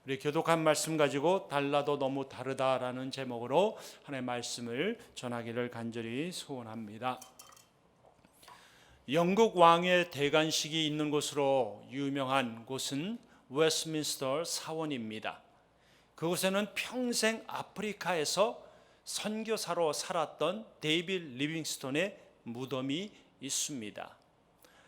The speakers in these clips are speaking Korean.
우리 교독한 말씀 가지고 달라도 너무 다르다라는 제목으로 하나님의 말씀을 전하기를 간절히 소원합니다. 영국 왕의 대관식이 있는 곳으로 유명한 곳은 웨스트민스터 사원입니다. 그곳에는 평생 아프리카에서 선교사로 살았던 데이빗 리빙스톤의 무덤이 있습니다.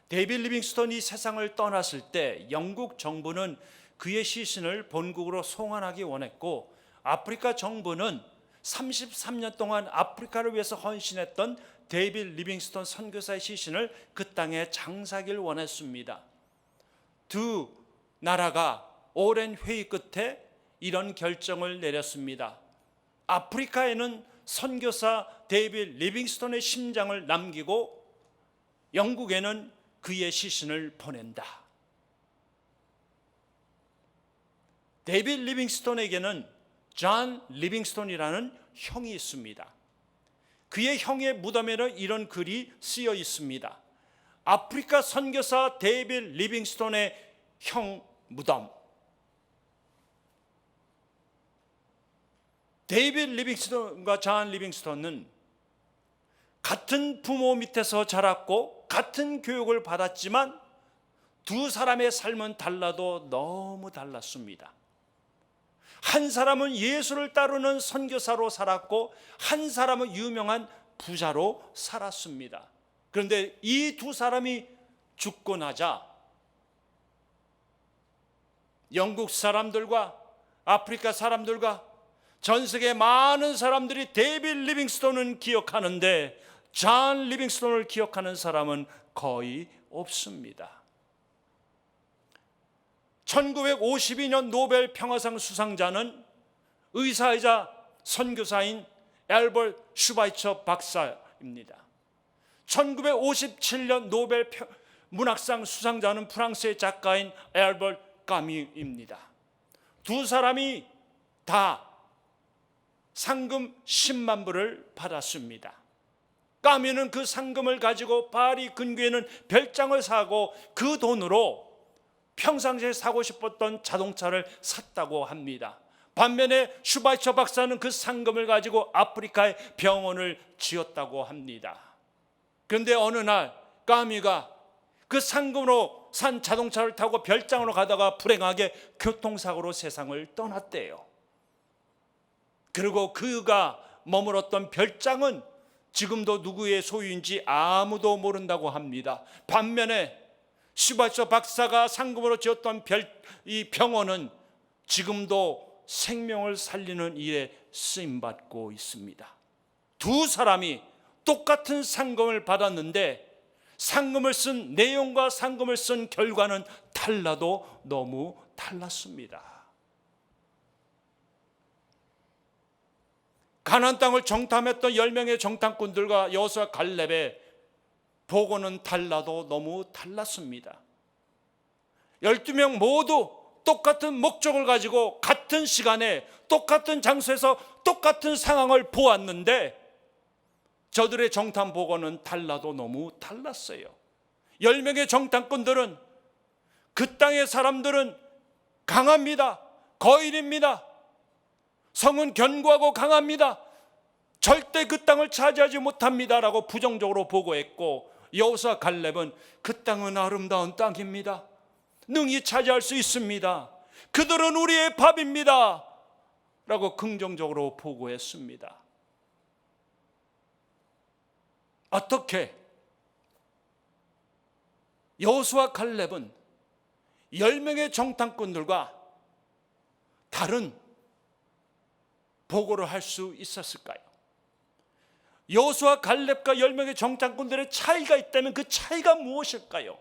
데이빗 리빙스톤이 세상을 떠났을 때 영국 정부는 그의 시신을 본국으로 송환하기 원했고, 아프리카 정부는 33년 동안 아프리카를 위해서 헌신했던 데이빗 리빙스톤 선교사의 시신을 그 땅에 장사하기를 원했습니다. 두 나라가 오랜 회의 끝에 이런 결정을 내렸습니다. 아프리카에는 선교사 데이빗 리빙스톤의 심장을 남기고 영국에는 그의 시신을 보낸다. 데이빗 리빙스톤에게는 존 리빙스톤이라는 형이 있습니다. 그의 형의 무덤에는 이런 글이 쓰여 있습니다. 아프리카 선교사 데이빗 리빙스톤의 형 무덤. 데이빗 리빙스톤과 존 리빙스톤은 같은 부모 밑에서 자랐고 같은 교육을 받았지만 두 사람의 삶은 달라도 너무 달랐습니다. 한 사람은 예수를 따르는 선교사로 살았고 한 사람은 유명한 부자로 살았습니다. 그런데 이 두 사람이 죽고 나자 영국 사람들과 아프리카 사람들과 전 세계 많은 사람들이 데이빗 리빙스톤은 기억하는데 존 리빙스톤을 기억하는 사람은 거의 없습니다. 1952년 노벨 평화상 수상자는 의사이자 선교사인 앨버트 슈바이처 박사입니다. 1957년 노벨 문학상 수상자는 프랑스의 작가인 앨버트 까뮈입니다. 두 사람이 다 상금 10만 불을 받았습니다. 까뮈는 그 상금을 가지고 파리 근교에는 별장을 사고 그 돈으로 평상시에 사고 싶었던 자동차를 샀다고 합니다. 반면에 슈바이처 박사는 그 상금을 가지고 아프리카에 병원을 지었다고 합니다. 그런데 어느 날 까뮈가 그 상금으로 산 자동차를 타고 별장으로 가다가 불행하게 교통사고로 세상을 떠났대요. 그리고 그가 머물었던 별장은 지금도 누구의 소유인지 아무도 모른다고 합니다. 반면에 슈바이처 박사가 상금으로 지었던 이 병원은 지금도 생명을 살리는 일에 쓰임받고 있습니다. 두 사람이 똑같은 상금을 받았는데 상금을 쓴 내용과 상금을 쓴 결과는 달라도 너무 달랐습니다. 가나안 땅을 정탐했던 10명의 정탐꾼들과 여호수아 갈렙의 보고는 달라도 너무 달랐습니다. 12명 모두 똑같은 목적을 가지고 같은 시간에 똑같은 장소에서 똑같은 상황을 보았는데 저들의 정탐 보고는 달라도 너무 달랐어요. 10명의 정탐꾼들은 그 땅의 사람들은 강합니다. 거인입니다. 성은 견고하고 강합니다. 절대 그 땅을 차지하지 못합니다라고 부정적으로 보고했고, 여호수아 갈렙은 그 땅은 아름다운 땅입니다. 능히 차지할 수 있습니다. 그들은 우리의 밥입니다 라고 긍정적으로 보고했습니다. 어떻게 여호수아 갈렙은 10명의 정탐꾼들과 다른 보고를 할 수 있었을까요? 여호수아 갈렙과 10명의 정탐꾼들의 차이가 있다면 그 차이가 무엇일까요?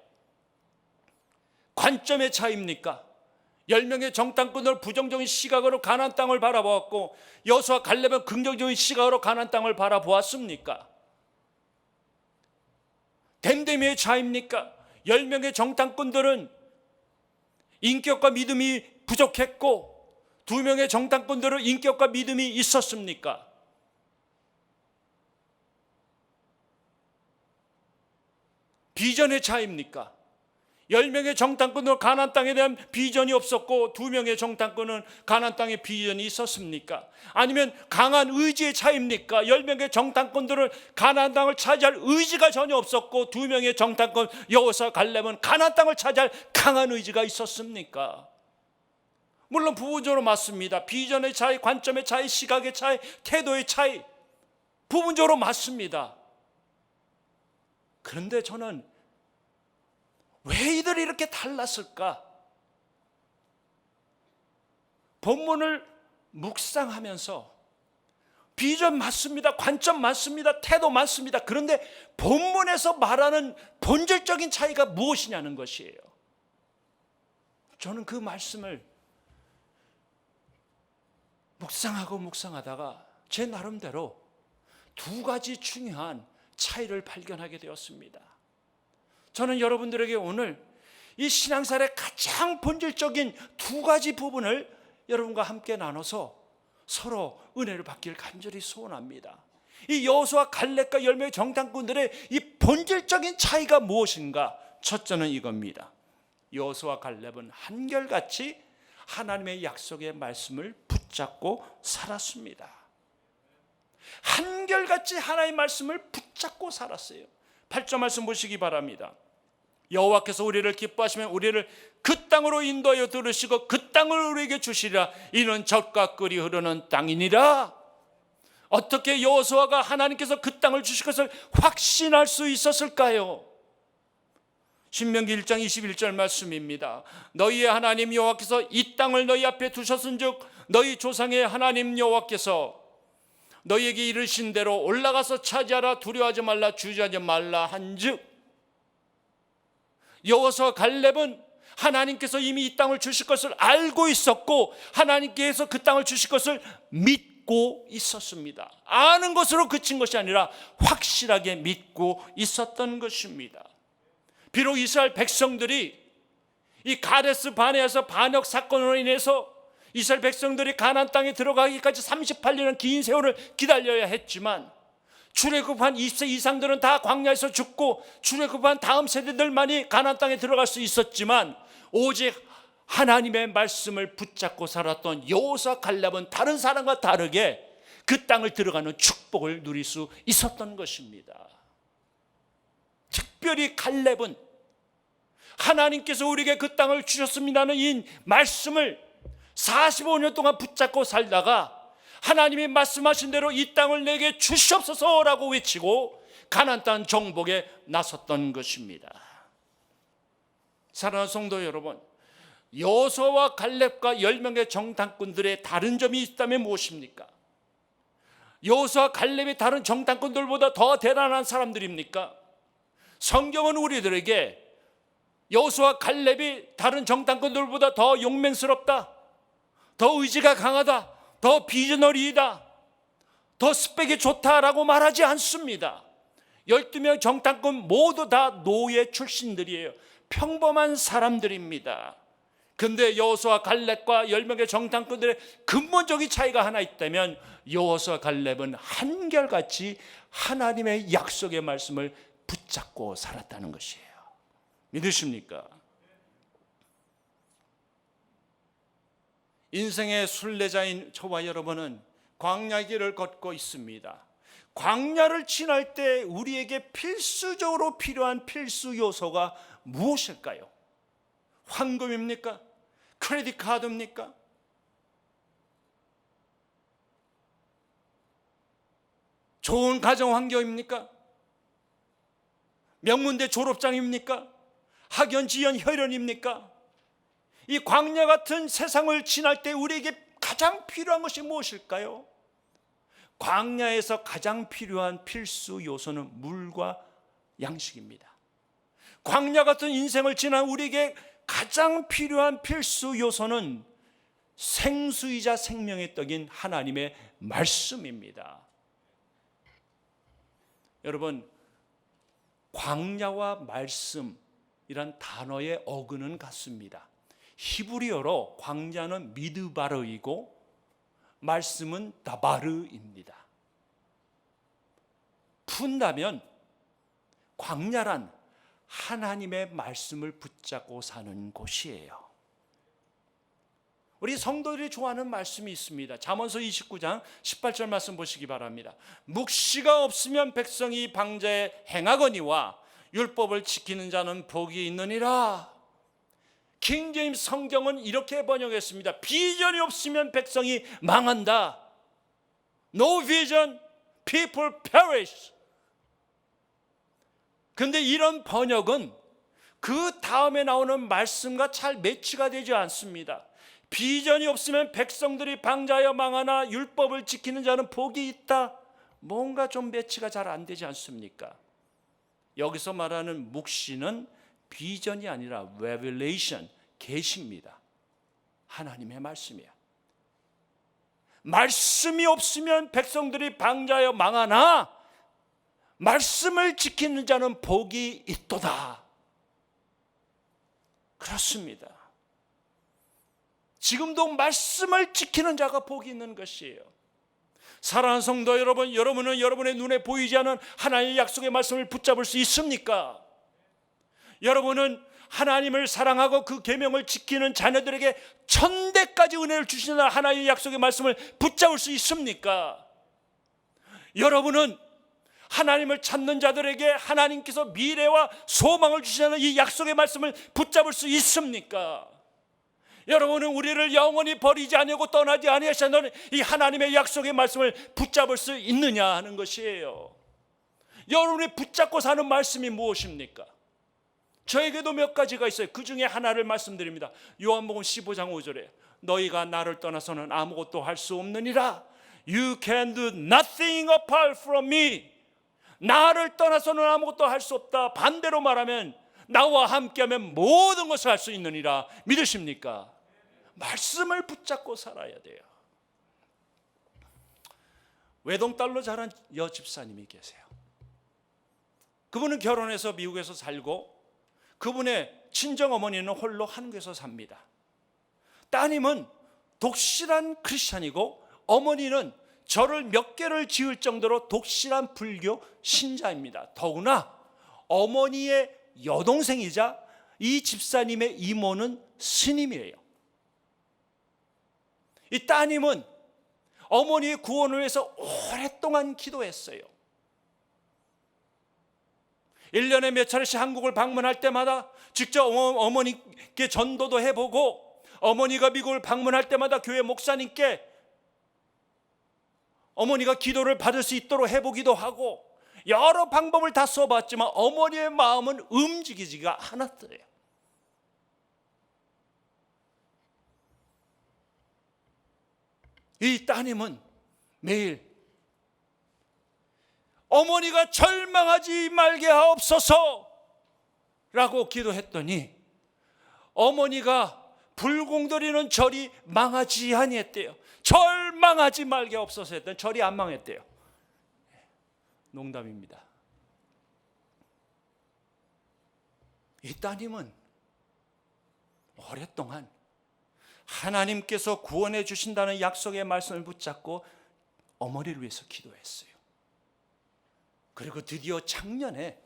관점의 차이입니까? 10명의 정탐꾼들 부정적인 시각으로 가나안 땅을 바라보았고 여호수아 갈렙은 긍정적인 시각으로 가나안 땅을 바라보았습니까? 댐댐이의 차이입니까? 10명의 정탐꾼들은 인격과 믿음이 부족했고 2명의 정탐꾼들은 인격과 믿음이 있었습니까? 비전의 차이입니까? 10명의 정탐꾼으로 가나안 땅에 대한 비전이 없었고 2명의 정탐꾼은 가나안 땅의 비전이 있었습니까? 아니면 강한 의지의 차이입니까? 10명의 정탐꾼들은 가나안 땅을 차지할 의지가 전혀 없었고 2명의 정탐꾼 여호수아와 갈렙은 가나안 땅을 차지할 강한 의지가 있었습니까? 물론 부분적으로 맞습니다. 비전의 차이, 관점의 차이, 시각의 차이, 태도의 차이, 부분적으로 맞습니다. 그런데 저는 왜 이들이 이렇게 달랐을까? 본문을 묵상하면서 비전 맞습니다. 관점 맞습니다. 태도 맞습니다. 그런데 본문에서 말하는 본질적인 차이가 무엇이냐는 것이에요. 저는 그 말씀을 묵상하다가 제 나름대로 2가지 중요한 차이를 발견하게 되었습니다. 저는 여러분들에게 오늘 이 신앙생활의 가장 본질적인 2가지 부분을 여러분과 함께 나눠서 서로 은혜를 받기를 간절히 소원합니다. 이 여호수아와 갈렙과 10명의 정탐꾼들의 이 본질적인 차이가 무엇인가? 첫째는 이겁니다. 여호수아와 갈렙은 한결같이 하나님의 약속의 말씀을 붙잡고 살았습니다. 한결같이 하나님의 말씀을 붙잡고 살았어요. 8절 말씀 보시기 바랍니다. 여호와께서 우리를 기뻐하시면 우리를 그 땅으로 인도하여 들으시고 그 땅을 우리에게 주시리라. 이는 젖과 꿀이 흐르는 땅이니라. 어떻게 여호수아가 하나님께서 그 땅을 주실 것을 확신할 수 있었을까요? 신명기 1장 21절 말씀입니다. 너희의 하나님 여호와께서 이 땅을 너희 앞에 두셨은즉 너희 조상의 하나님 여호와께서 너희에게 이르신 대로 올라가서 차지하라. 두려워하지 말라. 주저하지 말라 한즉, 여호수아 갈렙은 하나님께서 이미 이 땅을 주실 것을 알고 있었고 하나님께서 그 땅을 주실 것을 믿고 있었습니다. 아는 것으로 그친 것이 아니라 확실하게 믿고 있었던 것입니다. 비록 이스라엘 백성들이 이 가데스 바네아에서 반역 사건으로 인해서 이스라엘 백성들이 가나안 땅에 들어가기까지 38년의 긴 세월을 기다려야 했지만 출애굽한 20세 이상들은 다 광야에서 죽고 출애굽한 다음 세대들만이 가나안 땅에 들어갈 수 있었지만 오직 하나님의 말씀을 붙잡고 살았던 여호수아 갈렙은 다른 사람과 다르게 그 땅을 들어가는 축복을 누릴 수 있었던 것입니다. 특별히 갈렙은 하나님께서 우리에게 그 땅을 주셨습니다는 이 말씀을 45년 동안 붙잡고 살다가 하나님이 말씀하신 대로 이 땅을 내게 주시옵소서라고 외치고 가나안 땅 정복에 나섰던 것입니다. 사랑하는 성도 여러분, 여호수아와 갈렙과 10명의 정탐꾼들의 다른 점이 있다면 무엇입니까? 여호수아와 갈렙이 다른 정탐꾼들보다 더 대단한 사람들입니까? 성경은 우리들에게 여호수아와 갈렙이 다른 정탐꾼들보다 더 용맹스럽다, 더 의지가 강하다, 더 비즈너리이다, 더 스펙이 좋다라고 말하지 않습니다. 12명 정탐꾼 모두 다 노예 출신들이에요. 평범한 사람들입니다. 근데 여호수아 갈렙과 10명의 정탐꾼들의 근본적인 차이가 하나 있다면 여호수아 갈렙은 한결같이 하나님의 약속의 말씀을 붙잡고 살았다는 것이에요. 믿으십니까? 인생의 순례자인 저와 여러분은 광야 길을 걷고 있습니다. 광야를 지날 때 우리에게 필수적으로 필요한 필수 요소가 무엇일까요? 황금입니까? 크레딧 카드입니까? 좋은 가정 환경입니까? 명문대 졸업장입니까? 학연, 지연, 혈연입니까? 이 광야 같은 세상을 지날 때 우리에게 가장 필요한 것이 무엇일까요? 광야에서 가장 필요한 필수 요소는 물과 양식입니다. 광야 같은 인생을 지난 우리에게 가장 필요한 필수 요소는 생수이자 생명의 떡인 하나님의 말씀입니다. 여러분, 광야와 말씀이란 단어의 어근은 같습니다. 히브리어로 광야는 미드바르이고 말씀은 다바르입니다. 푼다면 광야란 하나님의 말씀을 붙잡고 사는 곳이에요. 우리 성도들이 좋아하는 말씀이 있습니다. 잠언서 29장 18절 말씀 보시기 바랍니다. 묵시가 없으면 백성이 방자에 행하거니와 율법을 지키는 자는 복이 있느니라. 킹제임스 성경은 이렇게 번역했습니다. 비전이 없으면 백성이 망한다. No vision, people perish. 근데 이런 번역은 그 다음에 나오는 말씀과 잘 매치가 되지 않습니다. 비전이 없으면 백성들이 방자하여 망하나 율법을 지키는 자는 복이 있다. 뭔가 좀 매치가 잘 안 되지 않습니까? 여기서 말하는 묵시는 비전이 아니라 revelation, 계시입니다. 하나님의 말씀이야. 말씀이 없으면 백성들이 방자하여 망하나 말씀을 지키는 자는 복이 있도다. 그렇습니다. 지금도 말씀을 지키는 자가 복이 있는 것이에요. 사랑하는 성도 여러분, 여러분은 여러분의 눈에 보이지 않는 하나님의 약속의 말씀을 붙잡을 수 있습니까? 여러분은 하나님을 사랑하고 그 계명을 지키는 자녀들에게 천대까지 은혜를 주시는 하나님의 약속의 말씀을 붙잡을 수 있습니까? 여러분은 하나님을 찾는 자들에게 하나님께서 미래와 소망을 주시는 이 약속의 말씀을 붙잡을 수 있습니까? 여러분은 우리를 영원히 버리지 아니하고 떠나지 아니하시는 이 하나님의 약속의 말씀을 붙잡을 수 있느냐 하는 것이에요. 여러분이 붙잡고 사는 말씀이 무엇입니까? 저에게도 몇 가지가 있어요. 그 중에 하나를 말씀드립니다. 요한복음 15장 5절에 너희가 나를 떠나서는 아무것도 할 수 없느니라. You can do nothing apart from me. 나를 떠나서는 아무것도 할 수 없다. 반대로 말하면 나와 함께하면 모든 것을 할 수 있느니라. 믿으십니까? 말씀을 붙잡고 살아야 돼요. 외동딸로 자란 여집사님이 계세요. 그분은 결혼해서 미국에서 살고 그분의 친정어머니는 홀로 한국에서 삽니다. 따님은 독실한 크리스찬이고 어머니는 절을 몇 개를 지을 정도로 독실한 불교 신자입니다. 더구나 어머니의 여동생이자 이 집사님의 이모는 스님이에요. 이 따님은 어머니의 구원을 위해서 오랫동안 기도했어요. 1년에 몇 차례씩 한국을 방문할 때마다 직접 어머니께 전도도 해보고 어머니가 미국을 방문할 때마다 교회 목사님께 어머니가 기도를 받을 수 있도록 해보기도 하고 여러 방법을 다 써봤지만 어머니의 마음은 움직이지가 않았더래요. 이 따님은 매일 어머니가 절망하지 말게 하옵소서 라고 기도했더니 어머니가 불공드리는 절이 망하지 아니했대요. 절망하지 말게 하옵소서 했더니 절이 안 망했대요. 농담입니다. 이 따님은 오랫동안 하나님께서 구원해 주신다는 약속의 말씀을 붙잡고 어머니를 위해서 기도했어요. 그리고 드디어 작년에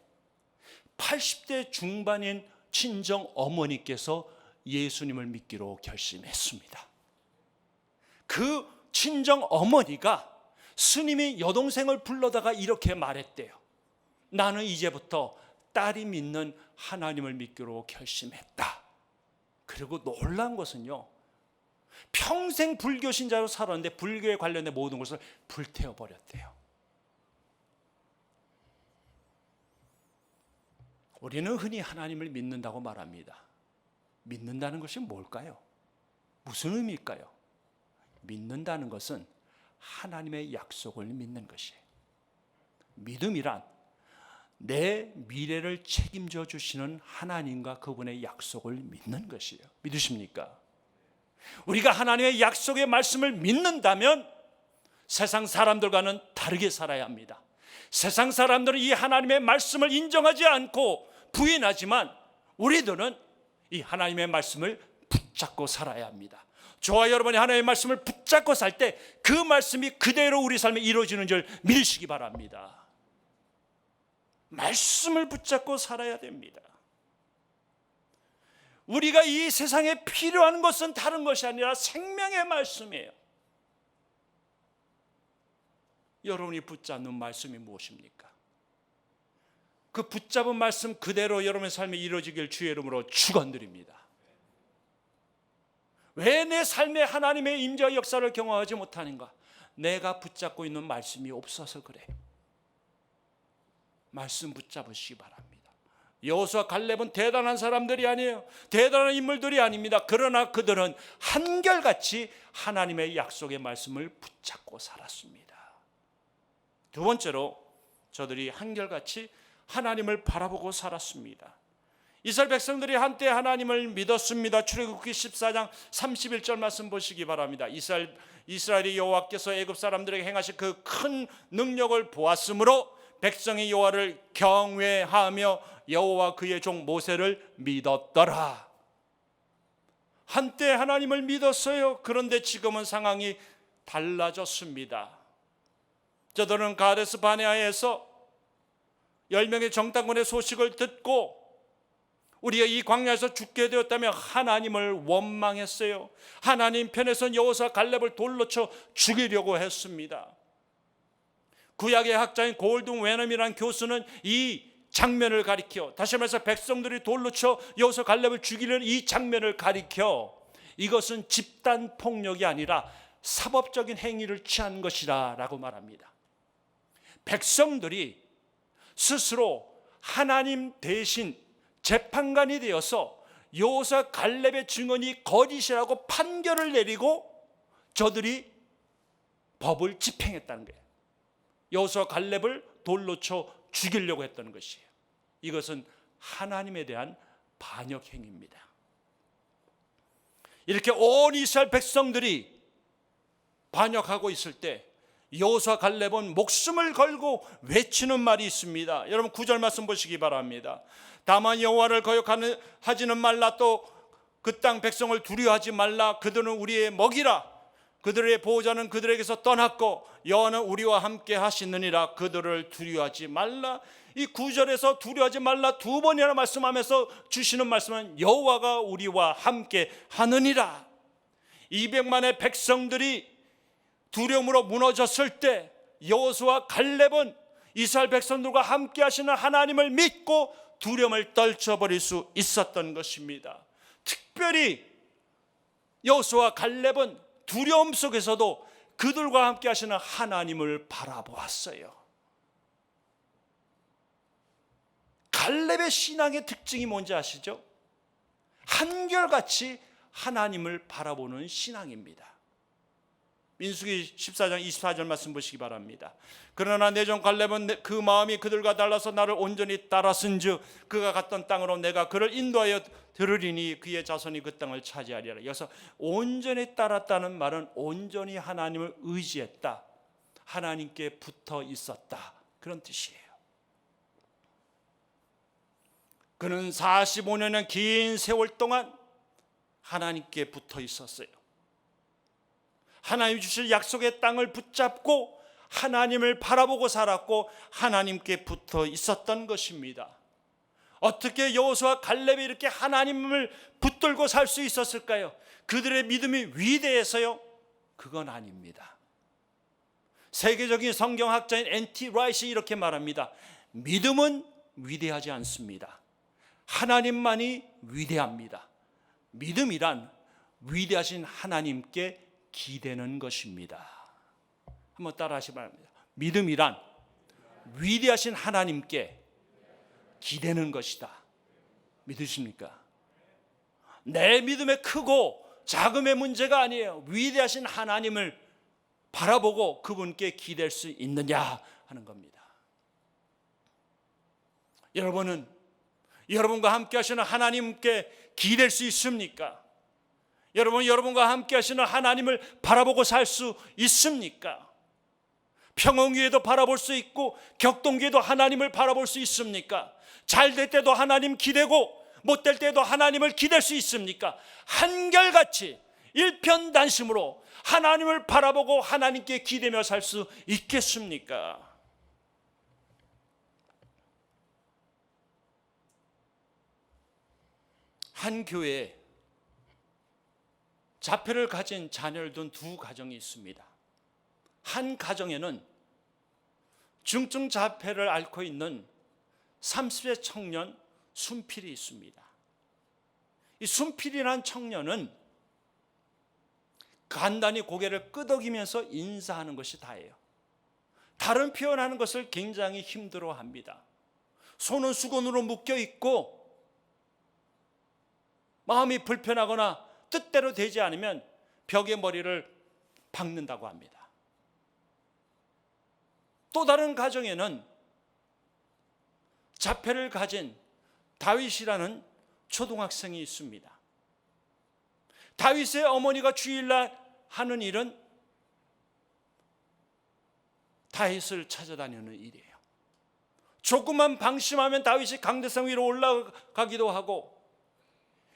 80대 중반인 친정 어머니께서 예수님을 믿기로 결심했습니다. 그 친정 어머니가 스님이 여동생을 불러다가 이렇게 말했대요. 나는 이제부터 딸이 믿는 하나님을 믿기로 결심했다. 그리고 놀라운 것은요, 평생 불교 신자로 살았는데 불교에 관련된 모든 것을 불태워버렸대요. 우리는 흔히 하나님을 믿는다고 말합니다. 믿는다는 것이 뭘까요? 무슨 의미일까요? 믿는다는 것은 하나님의 약속을 믿는 것이에요. 믿음이란 내 미래를 책임져 주시는 하나님과 그분의 약속을 믿는 것이에요. 믿으십니까? 우리가 하나님의 약속의 말씀을 믿는다면 세상 사람들과는 다르게 살아야 합니다. 세상 사람들은 이 하나님의 말씀을 인정하지 않고 부인하지만 우리들은 이 하나님의 말씀을 붙잡고 살아야 합니다. 저와 여러분이 하나님의 말씀을 붙잡고 살 때 그 말씀이 그대로 우리 삶에 이루어지는 줄 믿으시기 바랍니다. 말씀을 붙잡고 살아야 됩니다. 우리가 이 세상에 필요한 것은 다른 것이 아니라 생명의 말씀이에요. 여러분이 붙잡는 말씀이 무엇입니까? 그 붙잡은 말씀 그대로 여러분의 삶에 이루어지길 주의 이름으로 축원드립니다. 왜 내 삶에 하나님의 임재와 역사를 경험하지 못하는가? 내가 붙잡고 있는 말씀이 없어서 그래. 말씀 붙잡으시기 바랍니다. 여호수아 갈렙은 대단한 사람들이 아니에요. 대단한 인물들이 아닙니다. 그러나 그들은 한결같이 하나님의 약속의 말씀을 붙잡고 살았습니다. 두 번째로 저들이 한결같이 하나님을 바라보고 살았습니다. 이스라엘 백성들이 한때 하나님을 믿었습니다. 출애굽기 14장 31절 말씀 보시기 바랍니다. 이스라엘이 여호와께서 애굽 사람들에게 행하신 그 큰 능력을 보았으므로 백성이 여호와를 경외하며 여호와 그의 종 모세를 믿었더라. 한때 하나님을 믿었어요. 그런데 지금은 상황이 달라졌습니다. 저들은 가데스 바네아에서 10명의 정탐꾼의 소식을 듣고 우리가 이 광야에서 죽게 되었다면 하나님을 원망했어요. 하나님 편에선 여호수아 갈렙을 돌로 쳐 죽이려고 했습니다. 구약의 학자인 골든 웨넘이라는 교수는 이 장면을 가리켜, 다시 말해서 백성들이 돌로 쳐 여호수아 갈렙을 죽이려는 이 장면을 가리켜 이것은 집단 폭력이 아니라 사법적인 행위를 취한 것이다 라고 말합니다. 백성들이 스스로 하나님 대신 재판관이 되어서 여호수아 갈렙의 증언이 거짓이라고 판결을 내리고 저들이 법을 집행했다는 거예요. 여호수아 갈렙을 돌로 쳐 죽이려고 했던 것이에요. 이것은 하나님에 대한 반역 행위입니다. 이렇게 온 이스라엘 백성들이 반역하고 있을 때 여호수아 갈렙은 목숨을 걸고 외치는 말이 있습니다. 여러분 9절 말씀 보시기 바랍니다. 다만 여호와를 거역하지는 말라. 또 그 땅 백성을 두려워하지 말라. 그들은 우리의 먹이라. 그들의 보호자는 그들에게서 떠났고 여호와는 우리와 함께 하시느니라. 그들을 두려워하지 말라. 이 9절에서 두려워하지 말라 두 번이나 말씀하면서 주시는 말씀은 여호와가 우리와 함께 하느니라. 200만의 백성들이 두려움으로 무너졌을 때 여호수아 갈렙은 이스라엘 백성들과 함께 하시는 하나님을 믿고 두려움을 떨쳐버릴 수 있었던 것입니다. 특별히 여호수아 갈렙은 두려움 속에서도 그들과 함께 하시는 하나님을 바라보았어요. 갈렙의 신앙의 특징이 뭔지 아시죠? 한결같이 하나님을 바라보는 신앙입니다. 민수기 14장 24절 말씀 보시기 바랍니다. 그러나 내 종 갈렙은 그 마음이 그들과 달라서 나를 온전히 따랐은즉 그가 갔던 땅으로 내가 그를 인도하여 들으리니 그의 자손이 그 땅을 차지하리라. 여기서 온전히 따랐다는 말은 온전히 하나님을 의지했다, 하나님께 붙어 있었다, 그런 뜻이에요. 그는 45년의 긴 세월 동안 하나님께 붙어 있었어요. 하나님 주실 약속의 땅을 붙잡고 하나님을 바라보고 살았고 하나님께 붙어 있었던 것입니다. 어떻게 여호수아 갈렙이 이렇게 하나님을 붙들고 살 수 있었을까요? 그들의 믿음이 위대해서요? 그건 아닙니다. 세계적인 성경학자인 N.T. 라이트이 이렇게 말합니다. 믿음은 위대하지 않습니다. 하나님만이 위대합니다. 믿음이란 위대하신 하나님께 기대는 것입니다. 한번 따라 하시기 바랍니다. 믿음이란 위대하신 하나님께 기대는 것이다. 믿으십니까? 내 믿음의 크고 작음의 문제가 아니에요. 위대하신 하나님을 바라보고 그분께 기댈 수 있느냐 하는 겁니다. 여러분은 여러분과 함께 하시는 하나님께 기댈 수 있습니까? 여러분과 함께 하시는 하나님을 바라보고 살 수 있습니까? 평온기에도 바라볼 수 있고 격동기에도 하나님을 바라볼 수 있습니까? 잘 될 때도 하나님 기대고 못 될 때도 하나님을 기댈 수 있습니까? 한결같이 일편단심으로 하나님을 바라보고 하나님께 기대며 살 수 있겠습니까? 한 교회에 자폐를 가진 자녀를 둔 두 가정이 있습니다. 한 가정에는 중증 자폐를 앓고 있는 30세 청년 순필이 있습니다. 이 순필이라는 청년은 간단히 고개를 끄덕이면서 인사하는 것이 다예요. 다른 표현하는 것을 굉장히 힘들어합니다. 손은 수건으로 묶여 있고 마음이 불편하거나 뜻대로 되지 않으면 벽에 머리를 박는다고 합니다. 또 다른 가정에는 자폐를 가진 다윗이라는 초등학생이 있습니다. 다윗의 어머니가 주일날 하는 일은 다윗을 찾아다니는 일이에요. 조금만 방심하면 다윗이 강대상 위로 올라가기도 하고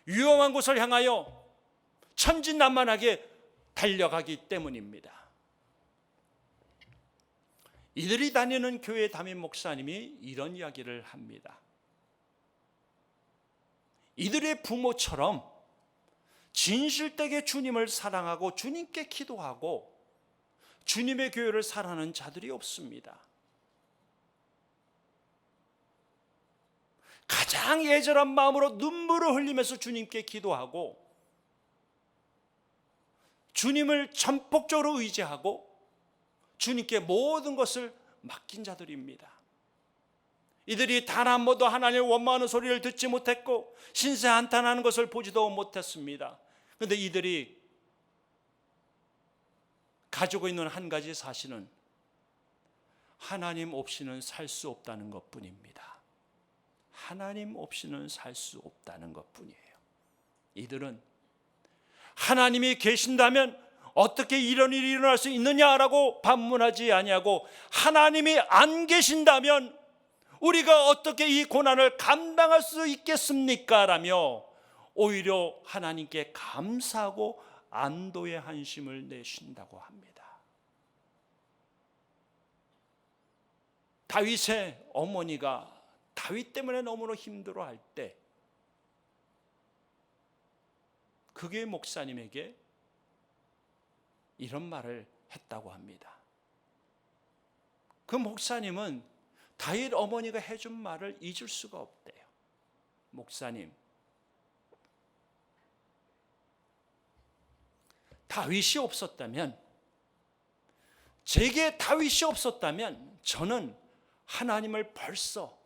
위험한 곳을 향하여 천진난만하게 달려가기 때문입니다. 이들이 다니는 교회 담임 목사님이 이런 이야기를 합니다. 이들의 부모처럼 진실되게 주님을 사랑하고 주님께 기도하고 주님의 교회를 사랑하는 자들이 없습니다. 가장 애절한 마음으로 눈물을 흘리면서 주님께 기도하고 주님을 전폭적으로 의지하고 주님께 모든 것을 맡긴 자들입니다. 이들이 단 한 번도 하나님을 원망하는 소리를 듣지 못했고 신세 한탄하는 것을 보지도 못했습니다. 그런데 이들이 가지고 있는 한 가지 사실은 하나님 없이는 살 수 없다는 것뿐입니다. 하나님 없이는 살 수 없다는 것뿐이에요. 이들은 하나님이 계신다면 어떻게 이런 일이 일어날 수 있느냐라고 반문하지 아니하고 하나님이 안 계신다면 우리가 어떻게 이 고난을 감당할 수 있겠습니까? 라며 오히려 하나님께 감사하고 안도의 한심을 내쉰다고 합니다. 다윗의 어머니가 다윗 때문에 너무나 힘들어할 때 그 교회 목사님에게 이런 말을 했다고 합니다. 그 목사님은 다윗 어머니가 해준 말을 잊을 수가 없대요. 목사님, 다윗이 없었다면, 제게 다윗이 없었다면 저는 하나님을 벌써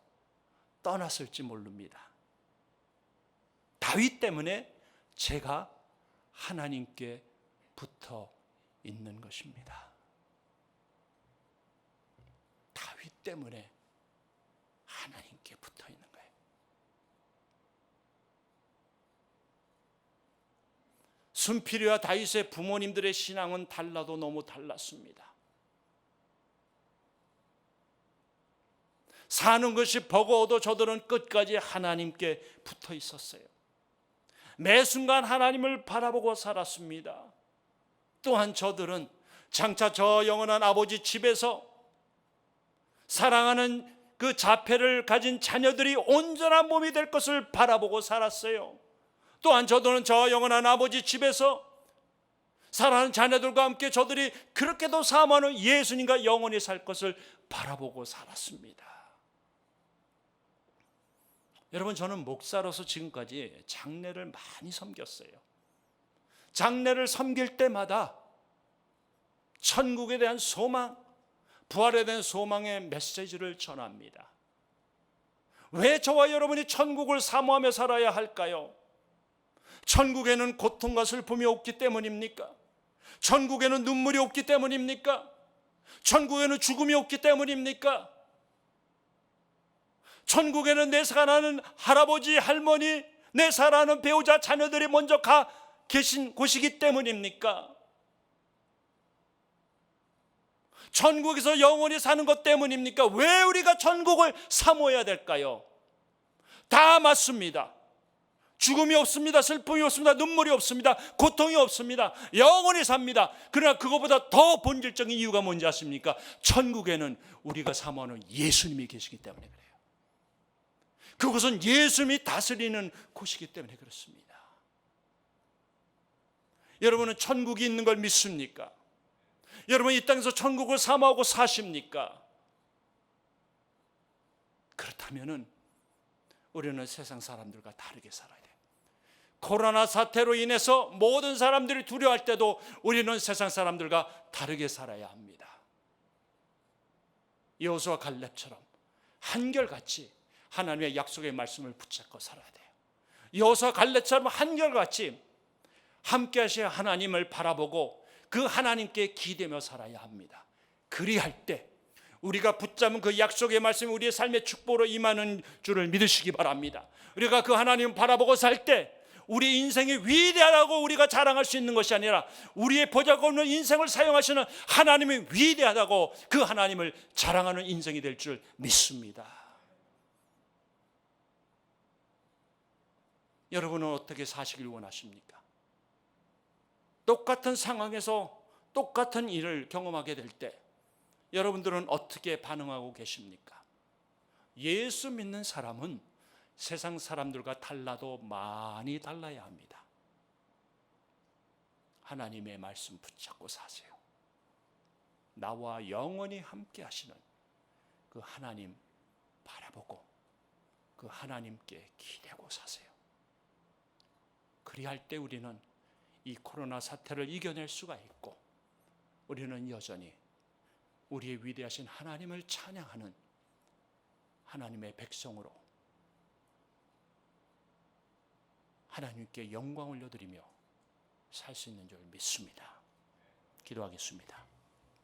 떠났을지 모릅니다. 다윗 때문에 제가 하나님께 붙어 있는 것입니다. 다윗 때문에 하나님께 붙어 있는 거예요. 순필이와 다윗의 부모님들의 신앙은 달라도 너무 달랐습니다. 사는 것이 버거워도 저들은 끝까지 하나님께 붙어 있었어요. 매 순간 하나님을 바라보고 살았습니다. 또한 저들은 장차 저 영원한 아버지 집에서 사랑하는 그 자폐를 가진 자녀들이 온전한 몸이 될 것을 바라보고 살았어요. 또한 저들은 저 영원한 아버지 집에서 사랑하는 자녀들과 함께 저들이 그렇게도 사모하는 예수님과 영원히 살 것을 바라보고 살았습니다. 여러분, 저는 목사로서 지금까지 장례를 많이 섬겼어요. 장례를 섬길 때마다 천국에 대한 소망, 부활에 대한 소망의 메시지를 전합니다. 왜 저와 여러분이 천국을 사모하며 살아야 할까요? 천국에는 고통과 슬픔이 없기 때문입니까? 천국에는 눈물이 없기 때문입니까? 천국에는 죽음이 없기 때문입니까? 천국에는 내 사랑하는 할아버지, 할머니, 내 사랑하는 배우자, 자녀들이 먼저 가 계신 곳이기 때문입니까? 천국에서 영원히 사는 것 때문입니까? 왜 우리가 천국을 사모해야 될까요? 다 맞습니다. 죽음이 없습니다. 슬픔이 없습니다. 눈물이 없습니다. 고통이 없습니다. 영원히 삽니다. 그러나 그것보다 더 본질적인 이유가 뭔지 아십니까? 천국에는 우리가 사모하는 예수님이 계시기 때문에 그래요. 그곳은 예수님이 다스리는 곳이기 때문에 그렇습니다. 여러분은 천국이 있는 걸 믿습니까? 여러분 이 땅에서 천국을 사모하고 사십니까? 그렇다면 우리는 세상 사람들과 다르게 살아야 돼요. 코로나 사태로 인해서 모든 사람들이 두려워할 때도 우리는 세상 사람들과 다르게 살아야 합니다. 여호수아 갈렙처럼 한결같이 하나님의 약속의 말씀을 붙잡고 살아야 돼요. 여호수아 갈렙처럼 한결같이 함께 하실 하나님을 바라보고 그 하나님께 기대며 살아야 합니다. 그리할 때 우리가 붙잡은 그 약속의 말씀이 우리의 삶의 축복으로 임하는 줄을 믿으시기 바랍니다. 우리가 그 하나님을 바라보고 살 때 우리 인생이 위대하다고 우리가 자랑할 수 있는 것이 아니라 우리의 보잘것없는 인생을 사용하시는 하나님이 위대하다고 그 하나님을 자랑하는 인생이 될 줄 믿습니다. 여러분은 어떻게 사시길 원하십니까? 똑같은 상황에서 똑같은 일을 경험하게 될 때 여러분들은 어떻게 반응하고 계십니까? 예수 믿는 사람은 세상 사람들과 달라도 많이 달라야 합니다. 하나님의 말씀 붙잡고 사세요. 나와 영원히 함께 하시는 그 하나님 바라보고 그 하나님께 기대고 사세요. 그리할 때 우리는 이 코로나 사태를 이겨낼 수가 있고 우리는 여전히 우리의 위대하신 하나님을 찬양하는 하나님의 백성으로 하나님께 영광 올려드리며 살 수 있는 줄 믿습니다. 기도하겠습니다.